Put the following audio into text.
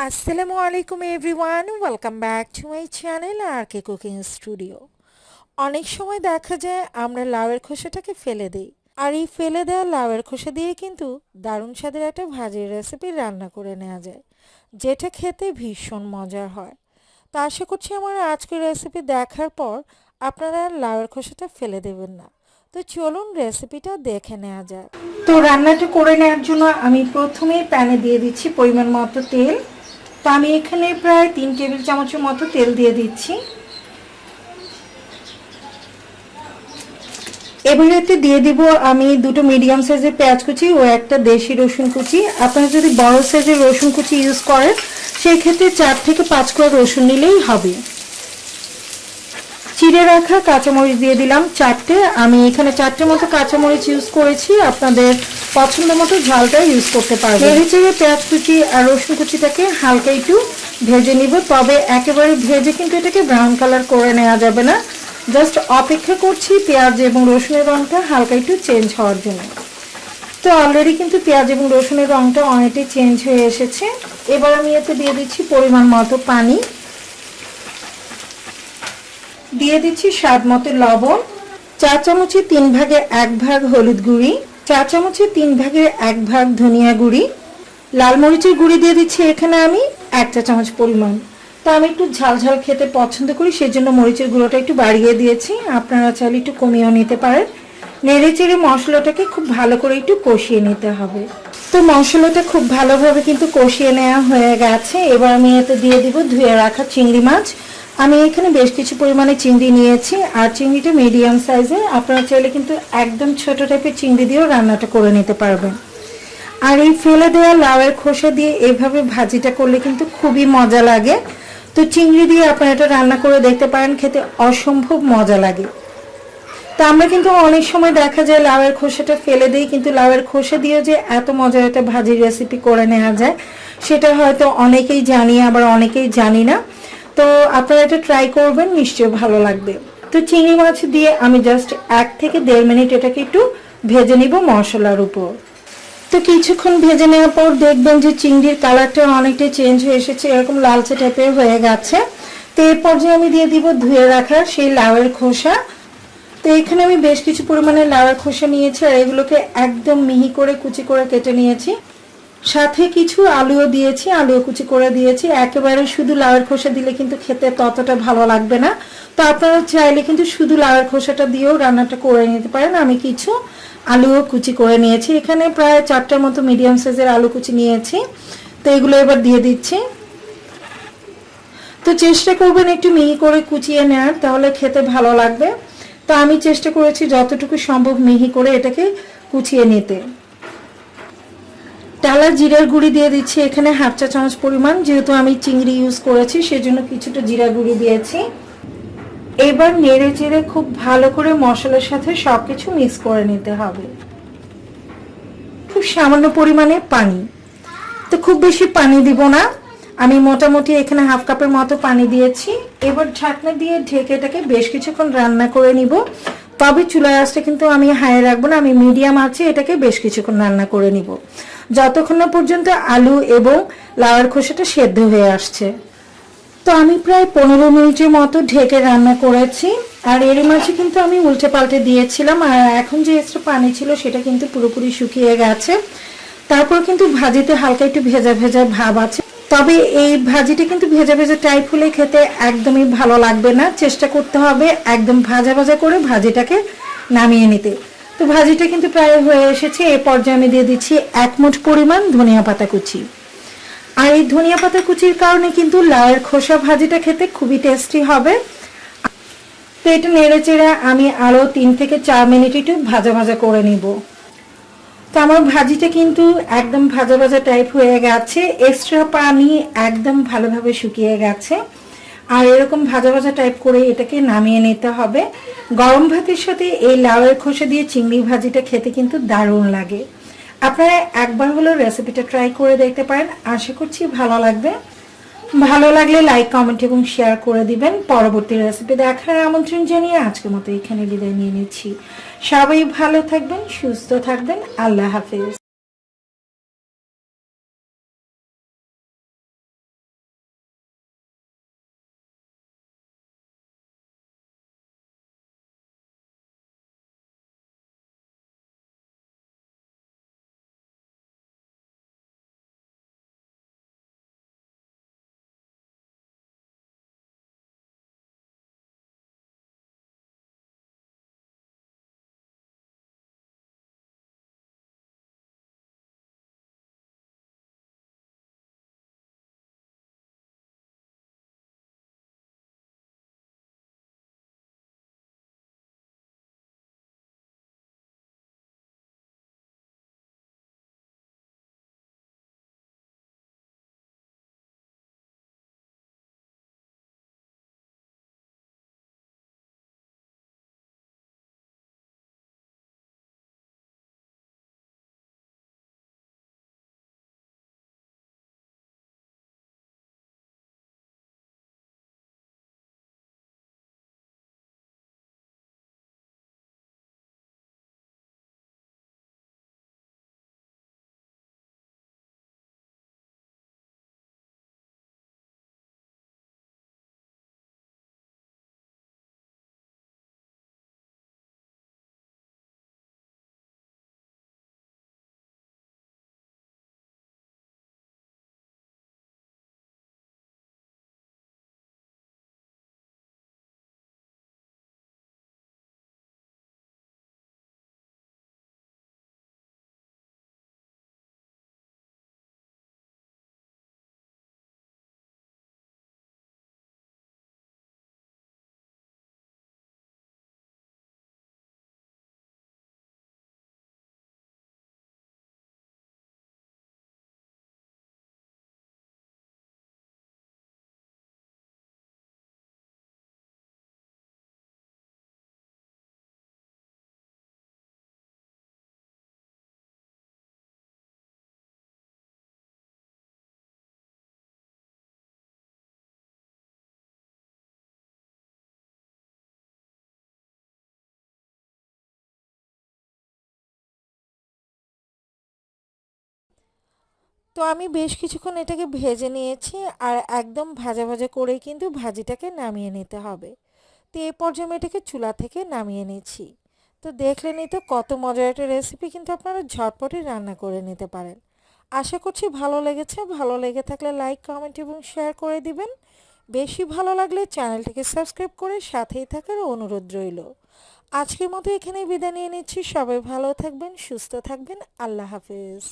আসসালামু আলাইকুম everyone, welcome back to my channel R K cooking studio. অনেক সময় দেখা যায় আমরা লাউয়ের খোসাটাকে ফেলে দিই, আর এই ফেলে দেওয়া লাউয়ের খোসা দিয়ে কিন্তু দারুণ স্বাদের একটা ভাজির রেসিপি রান্না করে নেওয়া যায়, যেটা খেতে ভীষণ মজার হয়। তো আশা করছি আমার আজকের রেসিপি দেখার পর আপনারা লাউয়ের খোসাটা ফেলে দেবেন না। তো চলুন রেসিপিটা দেখে নেওয়া যাক। তো রান্নাটা করে নেওয়ার জন্য আমি প্রথমে প্যানে দিয়ে দিচ্ছি পরিমাণ মতো তেল। তো আমি এখানে প্রায় 3 টেবিল চামচের মতো তেল দিয়ে দিচ্ছি। এবারে এতে দিয়ে দিব আমি দুটো মিডিয়াম সাইজের পেঁয়াজ কুচি ও একটা দেশি রসুন কুচি। আপনারা যদি বড় সাইজের রসুন কুচি ইউজ করেন সেই ক্ষেত্রে 4 থেকে 5 কোয়া রসুন নিলেই হবে। চিড়ে রাখা কাঁচামরিচ দিয়ে দিলাম 4টে। আমি এখানে 4টে মতো কাঁচামরিচ ইউজ করেছি, আপনাদের পছন্দ মতো ঝালটা ইউজ করতে পারবেন। নেড়ে চেড়ে পেঁয়াজ কুচি আর রসুন কুচিটাকে হালকা একটু ভেজে নিব, তবে একেবারে ভেজে কিন্তু এটাকে ব্রাউন কালার করে নেওয়া যাবে না। জাস্ট অপেক্ষা করছি পেঁয়াজ এবং রসুনের রঙটা হালকা একটু চেঞ্জ হওয়ার জন্য। তো অলরেডি কিন্তু পেঁয়াজ এবং রসুনের রঙটা অনেকটাই চেঞ্জ হয়ে এসেছে। এবার আমি এতে দিয়ে দিচ্ছি পরিমাণ মতো পানি, দিয়ে দিচ্ছি স্বাদ মতো লবণ, 4 চামচের 3 ভাগের 1 ভাগ হলুদ গুঁড়ি, 4 চামচের 3 ভাগের 1 ভাগ ধনিয়া গুঁড়ি, লাল মরিচের গুঁড়ি দিয়ে দিচ্ছি এখানে আমি 1 চা চামচ পরিমাণ। তো আমি একটু ঝাল ঝাল খেতে পছন্দ করি, সেজন্য মরিচের গুঁড়োটা একটু বাড়িয়ে দিয়েছি, আপনারা চাইলে একটু কমিয়েও নিতে পারেন। নেড়ে চেড়ে মশলাটাকে খুব ভালো করে একটু কষিয়ে নিতে হবে। তো মশলাটা খুব ভালোভাবে কিন্তু কষিয়ে নেওয়া হয়ে গেছে। এবার আমি এতে দিয়ে দিব ধুয়ে রাখা চিংড়ি মাছ। আমি এখানে বেশ কিছু পরিমাণে চিংড়ি নিয়েছি, আর চিংড়িটা মিডিয়াম সাইজের। আপনারা চাইলে কিন্তু একদম ছোট টাইপের চিংড়ি দিয়েও রান্নাটা করে নিতে পারবেন। আর এই ফেলে দেওয়া লাউয়ের খোসা দিয়ে এভাবে ভাজিটা করলে কিন্তু খুবই মজা লাগে। তো চিংড়ি দিয়ে আপনারা এটা রান্না করে দেখতে পারেন, খেতে অসম্ভব মজা লাগে। তা আমরা কিন্তু অনেক সময় দেখা যায় লাউয়ের খোসাটা ফেলে দিই, কিন্তু লাউয়ের খোসা দিয়ে যে এত মজার একটা ভাজির রেসিপি করে নেওয়া যায় সেটা হয়তো অনেকেই জানি, আবার অনেকেই জানি না। তো আপনারা এটা ট্রাই করবেন, নিশ্চয়ই ভালো লাগবে। তো চিংড়ি মাছ দিয়ে আমি জাস্ট 1 থেকে 1.5 মিনিট এটাকে একটু ভেজে নিব মশলার উপর। তো কিছুক্ষণ ভেজে নেওয়ার পর দেখবেন যে চিংড়ির কালারটা অনেকটাই চেঞ্জ হয়ে এসেছে, এরকম লালচে টাইপের হয়ে গেছে। তো এই পর্যায়ে আমি দিয়ে দিব ধুয়ে রাখা সেই লাউয়ের খোসা। তো এখানে আমি বেশ কিছু পরিমাণে লাউয়ের খোসা নিয়েছি, আর এগুলোকে একদম মিহি করে কুচি করে কেটে নিয়েছি। সাথে কিছু আলুও দিয়েছি, আলুও কুচি করে দিয়েছি। একেবারে শুধু লাউয়ের খোসা দিলে কিন্তু খেতে ততটা ভালো লাগবে না। তো আপনারা চাইলে কিন্তু শুধু লাউয়ের খোসাটা দিয়েও রান্নাটা করে নিতে পারেন। আমি কিছু আলুও কুচি করে নিয়েছি, এখানে প্রায় 4টার মতো মিডিয়াম সাইজের আলু কুচি নিয়েছি। তো এগুলো এবার দিয়ে দিচ্ছি। তো চেষ্টা করবেন একটু মিহি করে কুচিয়ে নেওয়ার, তাহলে খেতে ভালো লাগবে। তো আমি চেষ্টা করেছি যতটুকু সম্ভব মিহি করে এটাকে কুচিয়ে নিতে। টালা জিরার গুঁড়ি দিয়ে দিচ্ছি এখানে 1/2 চা চামচ পরিমাণ, যেহেতু আমি চিংড়ি ইউজ করেছি সেজন্য কিছুটা জিরা গুঁড়ি দিয়েছি। এবার নেড়ে চেড়ে খুব ভালো করে মশলার সাথে সবকিছু মিক্স করে নিতে হবে। খুব সামান্য পরিমাণে পানি, তো খুব বেশি পানি দিব না, আমি মোটামুটি এখানে 1/2 কাপের মতো পানি দিয়েছি। এবার ঢাকনা দিয়ে ঢেকে এটাকে বেশ কিছুক্ষণ রান্না করে নিব। তবে চুলার আঁচটা কিন্তু আমি হাই রাখবো না, আমি মিডিয়াম আছে এটাকে বেশ কিছুক্ষণ রান্না করে নিব, যতক্ষণ না পর্যন্ত আলু এবং লাউয়ের খোসাটা সেদ্ধ হয়ে আসছে। তো আমি প্রায় 15 মিনিটের মতো ঢেকে রান্না করেছি, আর এর মাঝে কিন্তু আমি উল্টে পাল্টে দিয়েছিলাম, আর এখন যে এক্সট্রা পানি ছিল সেটা কিন্তু পুরোপুরি শুকিয়ে গেছে। তারপর কিন্তু ভাজিতে হালকা একটু ভেজা ভেজা ভাব আছে, তবে এই ভাজিটা কিন্তু ভেজা ভেজা টাইপ হলে খেতে একদমই ভালো লাগবে না। চেষ্টা করতে হবে একদম ভাজা ভাজা করে ভাজিটাকে নামিয়ে নিতে। তো ভাজিটা কিন্তু প্রায় হয়ে এসেছে। এই পর্যায়ে আমি দিয়ে দিচ্ছি 1 মুঠ পরিমাণ ধনিয়া পাতা কুচি। আর এই ধনিয়া পাতা কুচির কারণে কিন্তু লাউয়ের খোসা ভাজিটা খেতে খুবই টেস্টি হবে। তো এটা নেড়ে চেড়ে আমি আরো 3 থেকে 4 মিনিট একটু ভাজা ভাজা করে নিব। তো আমার ভাজিটা কিন্তু একদম ভাজা ভাজা টাইপ হয়ে গেছে, এক্সট্রা পানি একদম ভালোভাবে শুকিয়ে গেছে। আর এরকম ভাজা ভাজা টাইপ করে এটাকে নামিয়ে নিতে হবে। গরম ভাতের সাথে এই লাউয়ের খোসা দিয়ে চিংড়ি ভাজিটা খেতে কিন্তু দারুণ লাগে। আপনারা একবার হলেও রেসিপিটা ট্রাই করে দেখতে পারেন, আশা করছি ভালো লাগবে। ভালো লাগলে লাইক, কমেন্ট এবং শেয়ার করে দিবেন। পরবর্তী রেসিপি দেখার আমন্ত্রণ জানিয়ে আজকের মতো এখানে বিদায় নিয়ে নিচ্ছি। সবাই ভালো থাকবেন, সুস্থ থাকবেন। আল্লাহ হাফেজ। তো আমি বেশ কিছুক্ষণ এটাকে ভেজে নিয়েছি আর একদম ভাজা ভাজা করেই কিন্তু ভাজিটাকে নামিয়ে নিতে হবে। তো এই পর্যায়ে আমি এটাকে চুলা থেকে নামিয়ে নিচ্ছি। তো দেখলেনই তো কত মজার একটা রেসিপি, কিন্তু আপনারা ঝটপটই রান্না করে নিতে পারেন। আশা করছি ভালো লেগেছে। ভালো লেগে থাকলে লাইক, কমেন্ট এবং শেয়ার করে দিবেন। বেশি ভালো লাগলে চ্যানেলটিকে সাবস্ক্রাইব করে সাথেই থাকার অনুরোধ রইল। আজকের মতো এখানেই বিদায় নিয়ে নিচ্ছি। সবাই ভালো থাকবেন, সুস্থ থাকবেন। আল্লাহ হাফেজ।